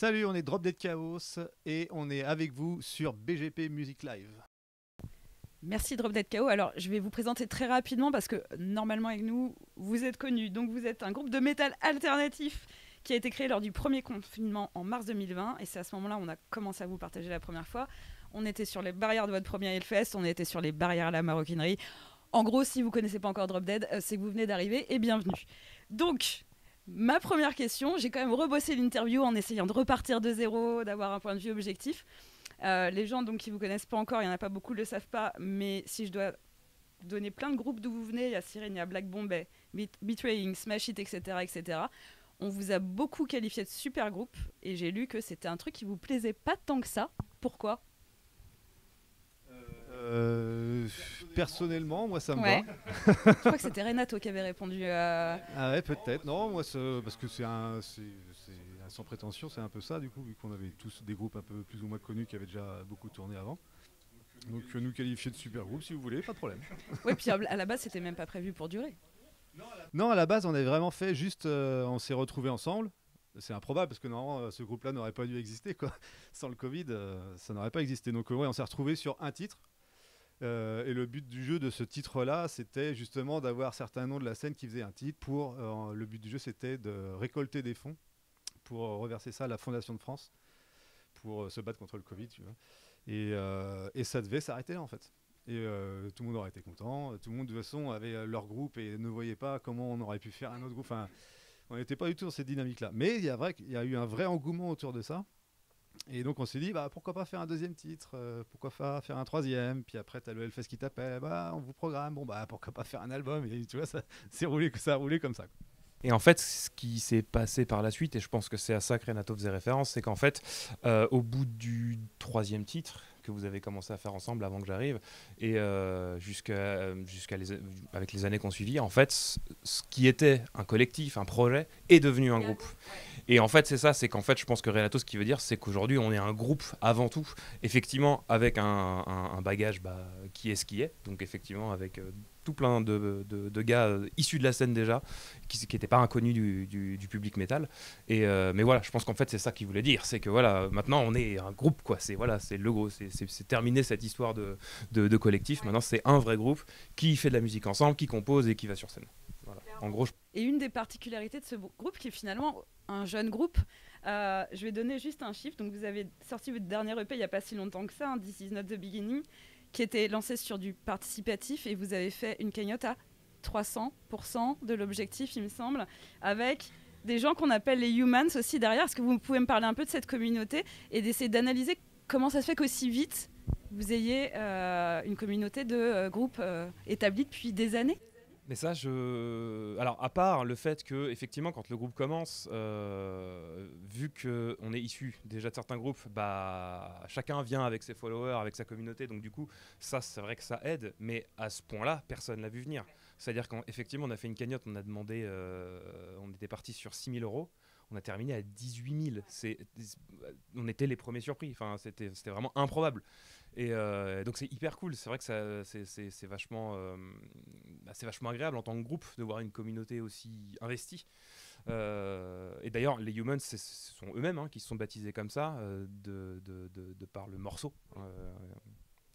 Salut, on est Drop Dead Chaos et on est avec vous sur BGP Music Live. Merci Drop Dead KO. Alors, je vais vous présenter très rapidement parce que normalement avec nous, vous êtes connus. Donc, vous êtes un groupe de métal alternatif qui a été créé lors du premier confinement en mars 2020. Et c'est à ce moment-là on a commencé à vous partager la première fois. On était sur les barrières de votre premier Hellfest, on était sur les barrières à la maroquinerie. En gros, si vous ne connaissez pas encore Drop Dead, c'est que vous venez d'arriver et bienvenue. Donc, ma première question, j'ai quand même rebossé l'interview en essayant de repartir de zéro, d'avoir un point de vue objectif. Les gens donc, qui ne vous connaissent pas encore, il n'y en a pas beaucoup, ne le savent pas, mais si je dois donner plein de groupes d'où vous venez, il y a Sirène, il y a Black Bombay, Betraying, Smash It, etc., etc. On vous a beaucoup qualifié de super groupe et j'ai lu que c'était un truc qui vous plaisait pas tant que ça. Pourquoi ? Personnellement, moi ça me Ouais. va. Je crois que c'était Renato qui avait répondu. Ah ouais, peut-être. Non, moi parce que c'est sans prétention, c'est un peu ça du coup, vu qu'on avait tous des groupes un peu plus ou moins connus qui avaient déjà beaucoup tourné avant. Donc nous qualifier de super groupe si vous voulez, pas de problème. Oui, puis à la base c'était même pas prévu pour durer. Non, à la base on avait vraiment fait juste, on s'est retrouvés ensemble. C'est improbable parce que normalement ce groupe-là n'aurait pas dû exister quoi. Sans le Covid, ça n'aurait pas existé. Donc ouais, on s'est retrouvés sur un titre. Et le but du jeu de ce titre-là, c'était justement d'avoir certains noms de la scène qui faisaient un titre. Le but du jeu, c'était de récolter des fonds pour reverser ça à la Fondation de France pour se battre contre le Covid, tu vois. Et ça devait s'arrêter là, en fait. Et tout le monde aurait été content. Tout le monde, de toute façon, avait leur groupe et ne voyait pas comment on aurait pu faire un autre groupe. Enfin, on n'était pas du tout dans cette dynamique-là. Mais il y a eu un vrai engouement autour de ça. Et donc on s'est dit, pourquoi pas faire un deuxième titre, pourquoi pas faire un troisième, puis après t'as le Hellfest qui t'appelle, on vous programme, pourquoi pas faire un album, et tu vois, ça a roulé comme ça. Et en fait, ce qui s'est passé par la suite, et je pense que c'est à ça que Renato faisait référence, c'est qu'en fait, au bout du troisième titre que vous avez commencé à faire ensemble avant que j'arrive, et avec les années qu'on suivit, en fait, ce qui était un collectif, un projet, est devenu un groupe. Et en fait, c'est ça, c'est qu'en fait, je pense que Renato, ce qu'il veut dire, c'est qu'aujourd'hui, on est un groupe avant tout, effectivement, avec un bagage qui est ce qui est, donc effectivement, avec tout plein de gars issus de la scène déjà, qui n'étaient pas inconnus du public métal. Mais voilà, je pense qu'en fait, c'est ça qu'il voulait dire, c'est que voilà, maintenant, on est un groupe, quoi. C'est le gros, c'est terminé cette histoire de collectif. Maintenant, c'est un vrai groupe qui fait de la musique ensemble, qui compose et qui va sur scène. Voilà. En gros, Et une des particularités de ce groupe, qui est finalement un jeune groupe, je vais donner juste un chiffre. Donc, vous avez sorti votre dernier EP il n'y a pas si longtemps que ça, This Is Not The Beginning, qui était lancé sur du participatif, et vous avez fait une cagnotte à 300% de l'objectif, il me semble, avec des gens qu'on appelle les humans aussi derrière. Est-ce que vous pouvez me parler un peu de cette communauté et d'essayer d'analyser comment ça se fait qu'aussi vite vous ayez une communauté de groupes établis depuis des années ? Mais ça, alors à part le fait que effectivement, quand le groupe commence, vu qu'on est issu déjà de certains groupes, chacun vient avec ses followers, avec sa communauté, donc du coup, ça, c'est vrai que ça aide. Mais à ce point-là, personne l'a vu venir. C'est-à-dire qu'effectivement, on a fait une cagnotte, on a demandé, on était parti sur 6 000 €. On a terminé à 18 000. On était les premiers surpris. Enfin, c'était vraiment improbable. Et donc c'est hyper cool. C'est vrai que c'est vachement agréable en tant que groupe de voir une communauté aussi investie. Et d'ailleurs, les Humans, ce sont eux-mêmes qui se sont baptisés comme ça de par le morceau.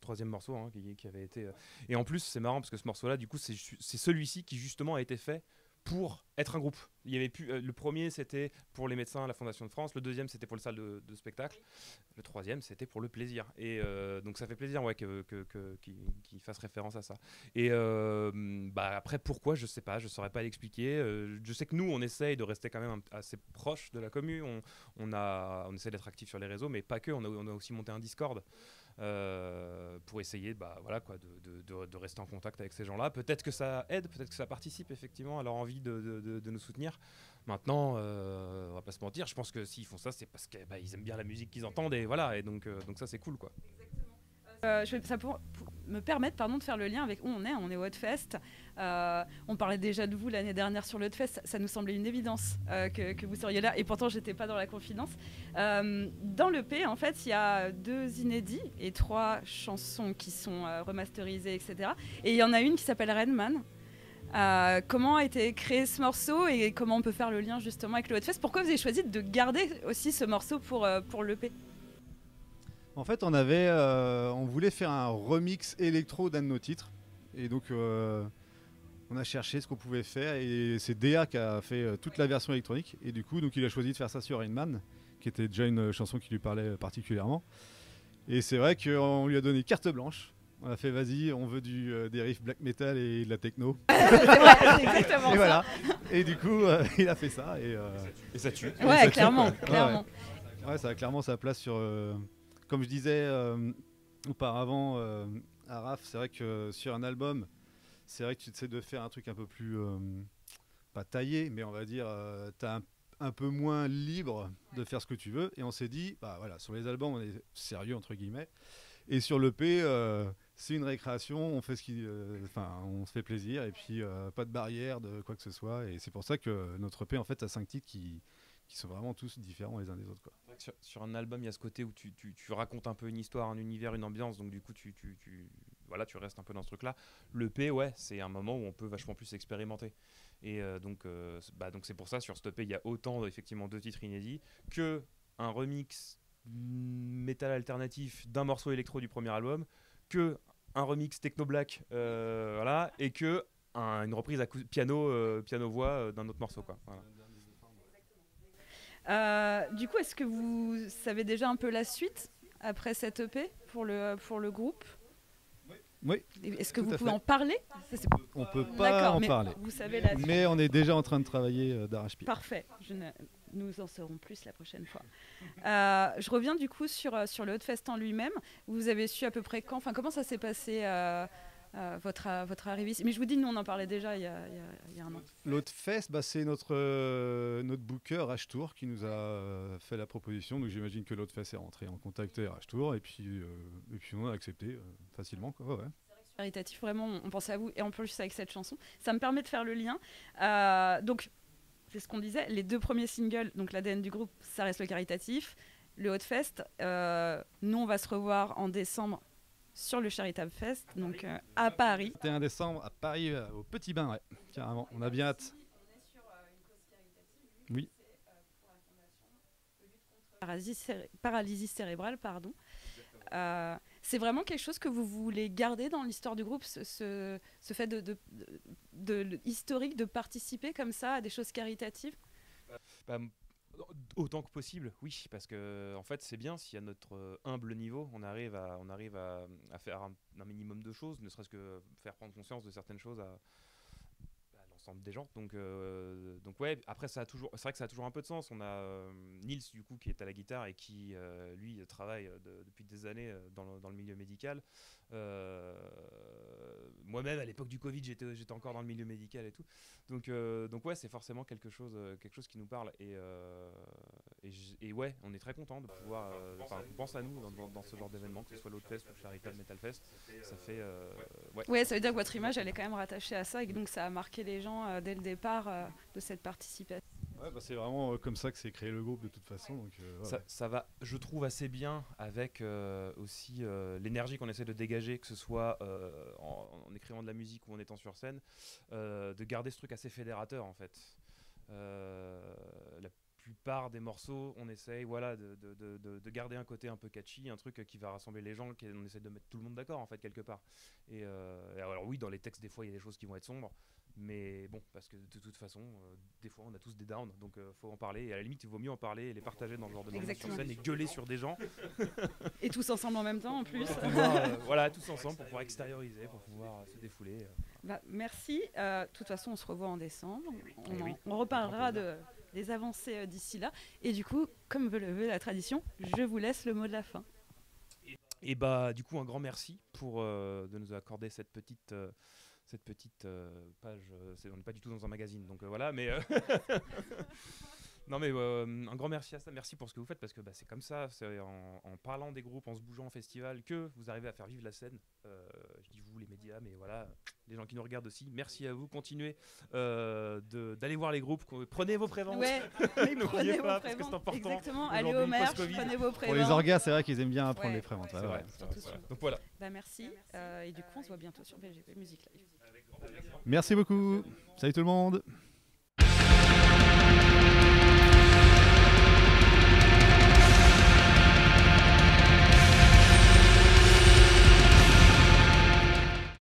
Troisième morceau qui avait été. Et en plus, c'est marrant parce que ce morceau-là, du coup, c'est celui-ci qui justement a été fait pour être un groupe. Il y avait le premier, c'était pour les médecins à la Fondation de France. Le deuxième, c'était pour les salles de spectacle. Le troisième, c'était pour le plaisir. Et donc, ça fait plaisir qu'il fasse référence à ça. Et après, pourquoi, je sais pas. Je saurais pas l'expliquer. Je sais que nous, on essaye de rester quand même assez proche de la commu. On essaie d'être actif sur les réseaux, mais pas que. On a aussi monté un Discord. Pour essayer de rester en contact avec ces gens-là. Peut-être que ça aide, peut-être que ça participe effectivement à leur envie de nous soutenir. Maintenant, on va pas se mentir, je pense que s'ils font ça, c'est parce qu'ils aiment bien la musique qu'ils entendent, et voilà, et donc ça c'est cool, quoi. Ça pour me permettre de faire le lien avec où on est au Hotfest. On parlait déjà de vous l'année dernière sur le Hotfest, ça nous semblait une évidence que vous seriez là, et pourtant j'étais pas dans la confidence. Dans l'EP, en fait, il y a 2 inédits et 3 chansons qui sont remasterisées, etc. Et il y en a une qui s'appelle Redman. Comment a été créé ce morceau et comment on peut faire le lien justement avec le Hotfest? Pourquoi vous avez choisi de garder aussi ce morceau pour l'EP? En fait, on voulait faire un remix électro d'un de nos titres. Et donc, on a cherché ce qu'on pouvait faire. Et c'est DA qui a fait toute la version électronique. Et du coup, donc, il a choisi de faire ça sur Rain Man, qui était déjà une chanson qui lui parlait particulièrement. Et c'est vrai qu'on lui a donné carte blanche. On a fait vas-y, on veut des riffs black metal et de la techno. C'est vrai, c'est exactement Et ça. voilà. Et du coup, il a fait ça. Et ça tue. Ouais, ça tue, clairement, quoi. clairement. Ouais, ça a clairement sa place sur. Comme je disais auparavant à Raph, c'est vrai que sur un album, c'est vrai que tu essaies de faire un truc un peu plus. Pas taillé, mais on va dire. T'as un peu moins libre de faire ce que tu veux. Et on s'est dit, bah voilà, sur les albums, on est sérieux, entre guillemets. Et sur l'EP, c'est une récréation, on fait on se fait plaisir et puis pas de barrière de quoi que ce soit. Et c'est pour ça que notre EP en fait a 5 titres qui sont vraiment tous différents les uns des autres, quoi. Sur un album, il y a ce côté où tu racontes un peu une histoire, un univers, une ambiance, donc du coup voilà, tu restes un peu dans ce truc-là. L'EP, ouais, c'est un moment où on peut vachement plus expérimenter. Et donc c'est pour ça, sur cet EP, il y a autant effectivement 2 titres inédits que un remix métal alternatif d'un morceau électro du premier album, que un remix techno black, voilà, et que une reprise piano voix d'un autre morceau, quoi. Voilà. Du coup, est-ce que vous savez déjà un peu la suite après cette EP pour le groupe? Oui. Est-ce que tout vous à pouvez fait. en parler? On peut pas D'accord, en mais parler. vous savez la suite. Mais on est déjà en train de travailler d'arrache-pied. Parfait. Nous en saurons plus la prochaine fois. Je reviens du coup sur le Hotfest en lui-même. Vous avez su à peu près quand, enfin comment ça s'est passé votre arrivée ici? Mais je vous dis, nous on en parlait déjà il y a un an. L'Hotfest, c'est notre booker H-Tour qui nous a fait la proposition. Donc j'imagine que l'Hotfest est rentré en contact avec H-Tour et puis on a accepté facilement, quoi. Ouais. Caritatif, vraiment, on pensait à vous et en plus avec cette chanson, ça me permet de faire le lien. Donc c'est ce qu'on disait, les 2 premiers singles, donc l'ADN du groupe, ça reste le caritatif. Le Hotfest, nous on va se revoir en décembre sur le Charitable Fest, donc à Paris. 21 décembre à Paris, au Petit Bain, ouais, carrément. On a bien hâte. Oui. Paralysie cérébrale, pardon. C'est vraiment quelque chose que vous voulez garder dans l'histoire du groupe, ce fait de historique de participer comme ça à des choses caritatives? Autant que possible, oui, parce que en fait c'est bien si à notre humble niveau on arrive à faire un minimum de choses, ne serait-ce que faire prendre conscience de certaines choses à l'ensemble des gens. Donc ouais, après c'est vrai que ça a toujours un peu de sens. On a Nils du coup qui est à la guitare et qui lui travaille depuis des années dans le milieu médical. Moi-même à l'époque du Covid j'étais encore dans le milieu médical et tout. Donc ouais, c'est forcément quelque chose qui nous parle et ouais, on est très content de pouvoir on pense à nous dans ce genre d'événement, que ce soit l'Hotfest ou le Charitable Metal Fest. Ça fait ouais, ça veut dire que votre image elle est quand même rattachée à ça et que donc ça a marqué les gens dès le départ de cette participation. Ouais, c'est vraiment comme ça que s'est créé le groupe de toute façon. Donc, ça va, je trouve, assez bien avec aussi l'énergie qu'on essaie de dégager, que ce soit en écrivant de la musique ou en étant sur scène, de garder ce truc assez fédérateur en fait. La plupart des morceaux, on essaye de garder un côté un peu catchy, un truc qui va rassembler les gens, on essaie de mettre tout le monde d'accord en fait quelque part. Et alors oui, dans les textes des fois il y a des choses qui vont être sombres, mais bon, parce que de toute façon des fois on a tous des downs, donc faut en parler, et à la limite il vaut mieux en parler et les partager dans le genre de moments sur scène et gueuler sur des gens et tous ensemble en même temps en plus pour pouvoir, voilà, tous ensemble pour pouvoir extérioriser, pour pouvoir se défouler. Merci, de toute façon on se revoit en décembre, on oui, reparlera des avancées d'ici là, et du coup comme veut la tradition, je vous laisse le mot de la fin. Et du coup un grand merci pour de nous accorder cette petite page. On n'est pas du tout dans un magazine, donc voilà, mais non mais un grand merci à ça, merci pour ce que vous faites, parce que c'est comme ça, c'est en parlant des groupes, en se bougeant en festival, que vous arrivez à faire vivre la scène. Je dis vous, les médias médias, mais voilà, les gens qui nous regardent aussi, merci à vous, continuez d'aller voir les groupes, prenez vos préventes. Ouais, N'oubliez pas, parce que c'est important. Exactement, allez aujourd'hui, au merch, post-Covid. prenez vos Pour préventes. les orgas, c'est vrai qu'ils aiment bien prendre Ouais. les préventes. C'est ouais, vrai, ouais. c'est vrai, c'est vrai. Surtout. Donc voilà. Bah, merci. Et du coup, on se voit bientôt sur BGP Music Live. Merci beaucoup. Salut tout le monde.